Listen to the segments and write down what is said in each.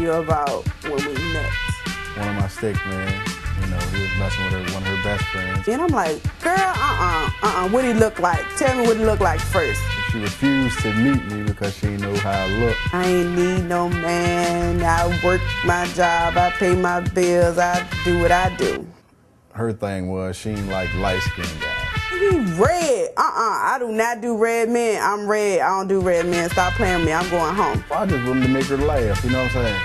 you about when we met? One of my sticks, man. You know, he was messing with one of her best friends. And I'm like, girl, what he look like? Tell me what he look like first. She refused to meet me because she didn't know how I looked. I ain't need no man. I work my job. I pay my bills. I do what I do. Her thing was she ain't like light-skinned guys. He red. I do not do red men. I'm red. I don't do red men. Stop playing with me. I'm going home. I just wanted to make her laugh, you know what I'm saying?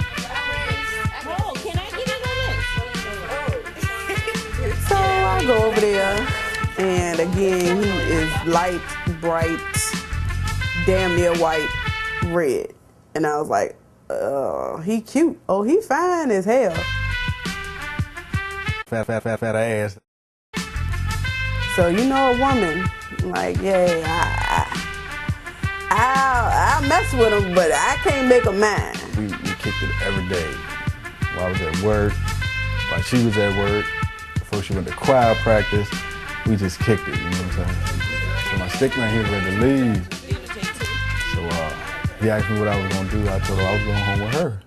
Oh, can I get in on this? So I go over there, and again, he is light, bright, damn near white, red. And I was like, he cute. Oh, he fine as hell. Fat ass. So you know a woman, like, yeah, I'll mess with him, but I can't make him mine. We kicked it every day. While I was at work, while she was at work, before she went to choir practice, we just kicked it, you know what I'm saying? So my stick man, he was ready to leave. So he asked me what I was gonna do. I told him I was going home with her.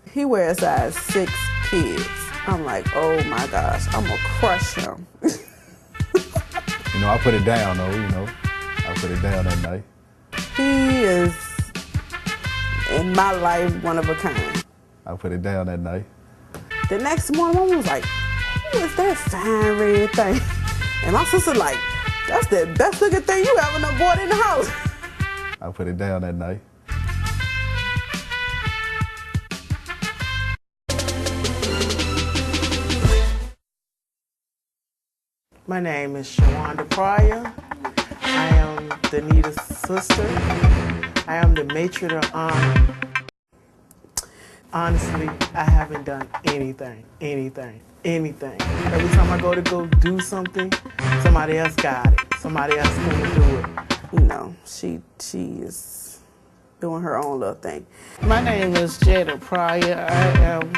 He wears size 6 kids. I'm like, oh my gosh, I'm gonna crush him. You know, I put it down though, you know. I put it down that night. He is, in my life, one of a kind. I put it down that night. The next morning, I was like, who is that fine red thing? And my sister like, that's the best looking thing you ever done bought in the house. I put it down that night. My name is Shawanda Pryor. I am Denita's sister. I am the matron of honor. Honestly, I haven't done anything. Every time I go do something, somebody else got it. Somebody else gonna do it. You know, she is doing her own little thing. My name is Jada Pryor. I am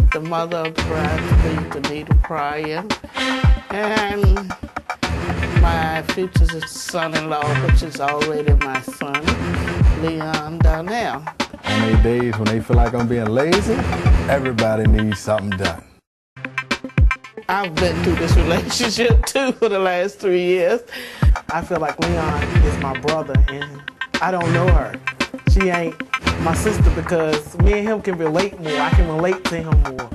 the mother of the bride, Denita Pryor. And my future son-in-law, which is already my son, Leon Darnell. On these days when they feel like I'm being lazy, everybody needs something done. I've been through this relationship too for the last 3 years. I feel like Leon is my brother, and I don't know her. She ain't my sister because me and him can relate more. I can relate to him more.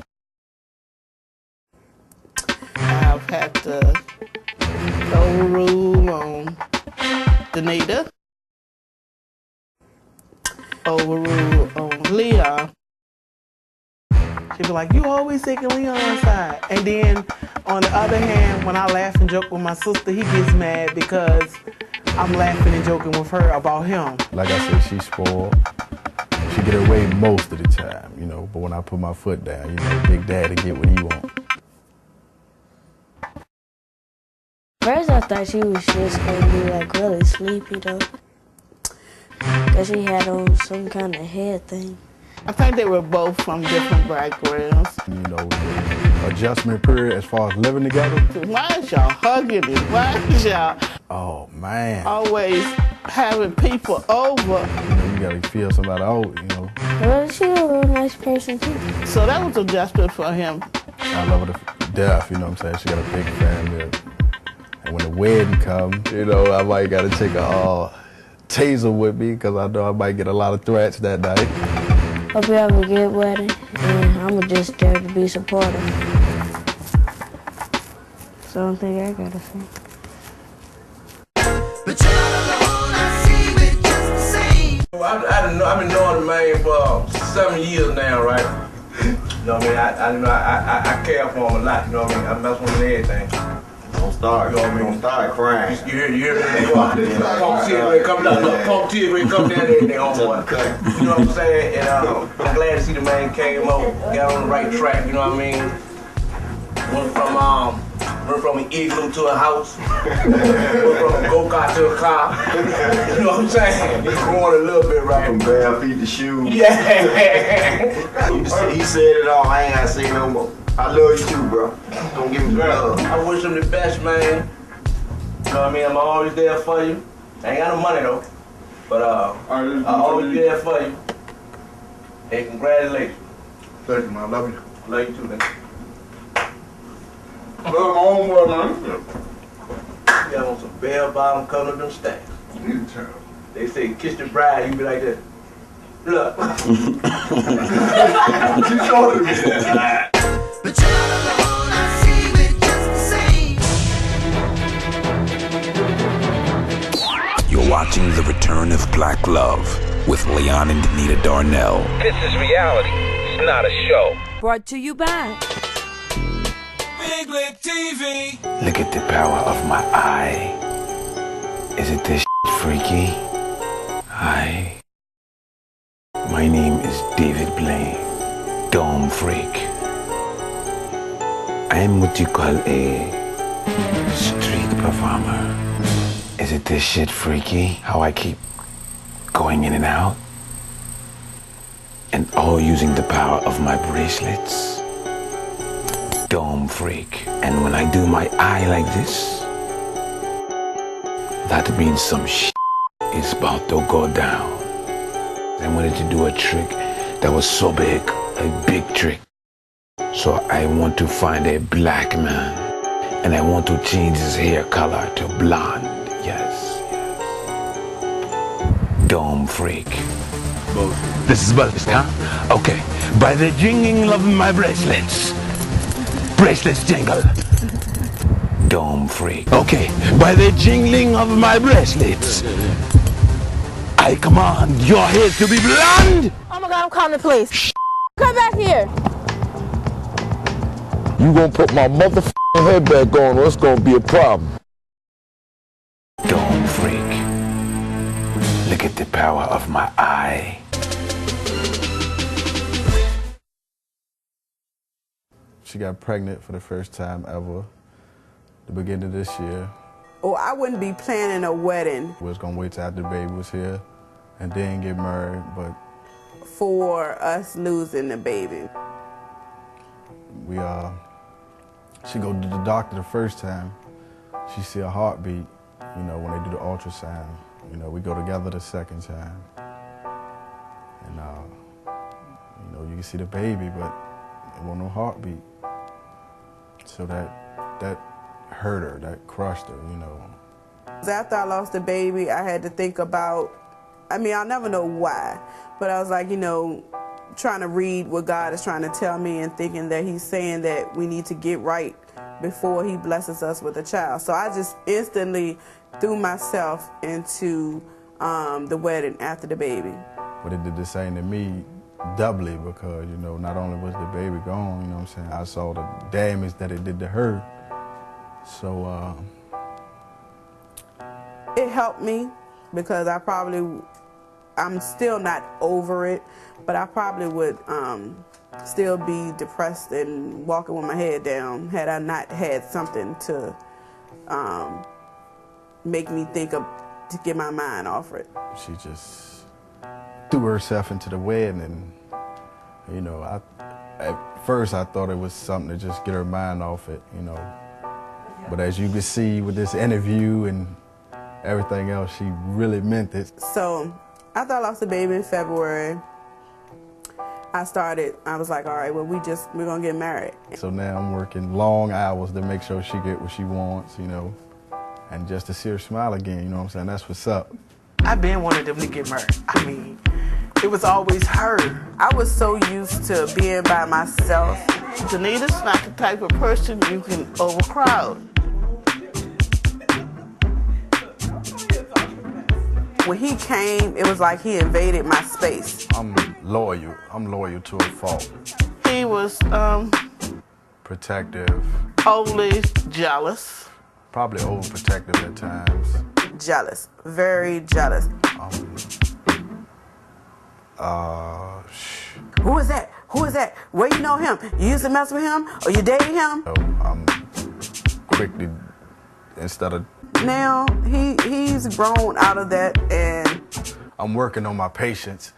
I've had to overrule on Denita, overrule on Leon. She'd be like, you always taking Leon's side. And then, on the other hand, when I laugh and joke with my sister, he gets mad because I'm laughing and joking with her about him. Like I said, she's spoiled. She get her way most of the time, you know. But when I put my foot down, you know, Big Daddy get what he want. First I thought she was just gonna be like really sleepy though. Cause she had on some kind of head thing. I think they were both from different backgrounds. You know, the adjustment period as far as living together. Why is y'all hugging it? Why is y'all always having people over? You know, you gotta feel somebody out, you know. Well, she a real nice person too. So that was adjustment for him. I love her to death, you know what I'm saying? She got a big family. And when the wedding comes, you know, I might gotta take a taser with me because I know I might get a lot of threats that night. Hope you have a good wedding, and I'm just there to be supportive. So I don't think I gotta say. But you're not alone, I see it just the same. I've been knowing the man for 7 years now, right? You know what I mean? I care for him a lot, you know what I mean? I mess with him and everything. Don't start, you know what I mean? Don't start crying. You hear me? Pump cigarette come down, pump cigarette come down everything, homeboy. You know what I'm saying? And I'm glad to see the man came up, got on the right track, you know what I mean? Went from an igloo to a house, went from a go-kart to a car. You know what I'm saying? He's growing a little bit, right? From bare feet to shoes. Yeah. He said it all, I ain't gotta say no more. I love you too, bro. Don't give me some love. I wish him the best, man. You know what I mean? I'm always there for you. I ain't got no money though, but I always be there for you. Hey, congratulations. Thank you, man. Love you. Love you too, man. Love my own boy, man. You got on some bell bottom coming up them stacks. They say kiss the bride, you be like that. Look. She showed me. But you're not alone, I see it just the same. You're watching The Return of Black Love with Leon and Denita Darnell. This is reality. It's not a show. Brought to you by ZxuluTV. Look at the power of my eye. Is it this freaky? Hi. My name is David Blaine, Dome Freak. I'm what you call a street performer. Is it this shit freaky? How I keep going in and out? And all using the power of my bracelets? Dome Freak. And when I do my eye like this, that means some shit is about to go down. I wanted to do a trick that was so big, a big trick. So I want to find a black man and I want to change his hair color to blonde. Yes. Dome Freak. This is bullshit, huh? Okay. By the jingling of my bracelets. Bracelets jingle. Dome Freak. Okay. By the jingling of my bracelets, I command your hair to be blonde. Oh my God, I'm calling the police. Come back here. You gonna put my motherfucking head back on or it's gonna be a problem. Dome Freak. Look at the power of my eye. She got pregnant for the first time ever, the beginning of this year. Oh, I wouldn't be planning a wedding. We was gonna wait till after the baby was here and then get married, but For us losing the baby. she go to the doctor the first time. She see a heartbeat, you know, when they do the ultrasound. You know, we go together the second time. And, you know, you can see the baby, but there wasn't no heartbeat. So that hurt her, that crushed her, you know. After I lost the baby, I had to think about, I mean, I'll never know why, but I was like, you know, trying to read what God is trying to tell me and thinking that he's saying that we need to get right before he blesses us with a child. So I just instantly threw myself into the wedding after the baby. But it did the same to me doubly because, you know, not only was the baby gone, you know what I'm saying, I saw the damage that it did to her. So, it helped me because I'm still not over it, but I probably would still be depressed and walking with my head down had I not had something to make me think of, to get my mind off it. she just threw herself into the wedding and, you know, at first I thought it was something to just get her mind off it, you know. But as you can see with this interview and everything else, she really meant it. So after I lost the baby in February, I was like, all right, well, we're gonna get married. So now I'm working long hours to make sure she get what she wants, you know, and just to see her smile again, you know what I'm saying? That's what's up. I've been wanting them to get married. I mean, it was always her. I was so used to being by myself. Denita's not the type of person you can overcrowd. When he came, it was like he invaded my space. I'm loyal. I'm loyal to a fault. He was Protective. overly jealous. Probably overprotective at times. Jealous, very jealous. Who is that? Who is that? Where you know him? You used to mess with him? Or you dated him? So I'm quickly, instead of... Now, he's grown out of that, and I'm working on my patience